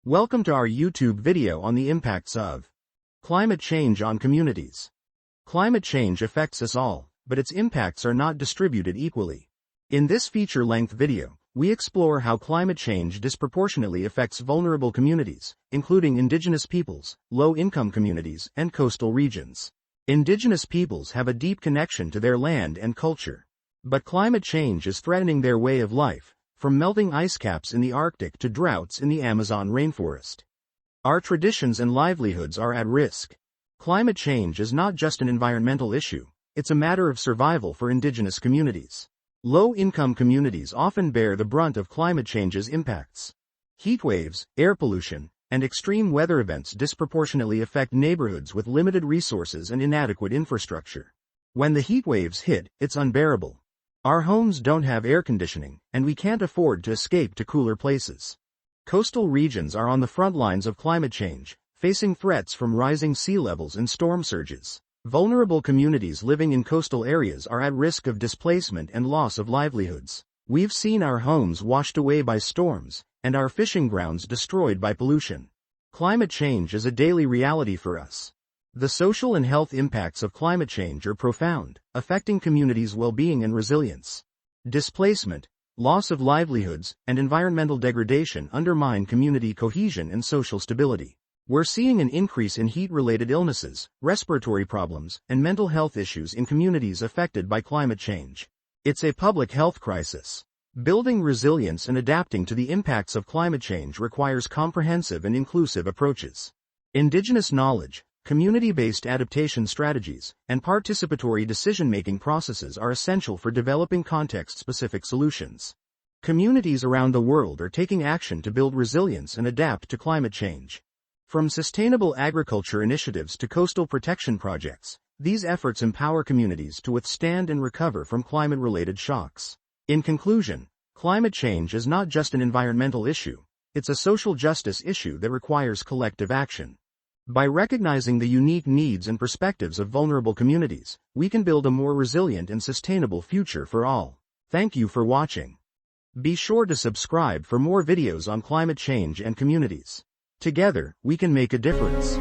Welcome to our YouTube video on the impacts of climate change on communities. Climate change affects us all, but its impacts are not distributed equally. In this feature-length video, we explore how climate change disproportionately affects vulnerable communities, including indigenous peoples, low-income communities, and coastal regions. Indigenous peoples have a deep connection to their land and culture. But climate change is threatening their way of life, from melting ice caps in the Arctic to droughts in the Amazon rainforest. Our traditions and livelihoods are at risk. Climate change is not just an environmental issue, it's a matter of survival for indigenous communities. Low-income communities often bear the brunt of climate change's impacts. Heat waves, air pollution, and extreme weather events disproportionately affect neighborhoods with limited resources and inadequate infrastructure. When the heat waves hit, it's unbearable. Our homes don't have air conditioning, and we can't afford to escape to cooler places. Coastal regions are on the front lines of climate change, facing threats from rising sea levels and storm surges. Vulnerable communities living in coastal areas are at risk of displacement and loss of livelihoods. We've seen our homes washed away by storms, and our fishing grounds destroyed by pollution. Climate change is a daily reality for us. The social and health impacts of climate change are profound, affecting communities' well-being and resilience. Displacement, loss of livelihoods, and environmental degradation undermine community cohesion and social stability. We're seeing an increase in heat-related illnesses, respiratory problems, and mental health issues in communities affected by climate change. It's a public health crisis. Building resilience and adapting to the impacts of climate change requires comprehensive and inclusive approaches. Indigenous knowledge, community-based adaptation strategies, and participatory decision-making processes are essential for developing context-specific solutions. Communities around the world are taking action to build resilience and adapt to climate change. From sustainable agriculture initiatives to coastal protection projects, these efforts empower communities to withstand and recover from climate-related shocks. In conclusion, climate change is not just an environmental issue, it's a social justice issue that requires collective action. By recognizing the unique needs and perspectives of vulnerable communities, we can build a more resilient and sustainable future for all. Thank you for watching. Be sure to subscribe for more videos on climate change and communities. Together, we can make a difference.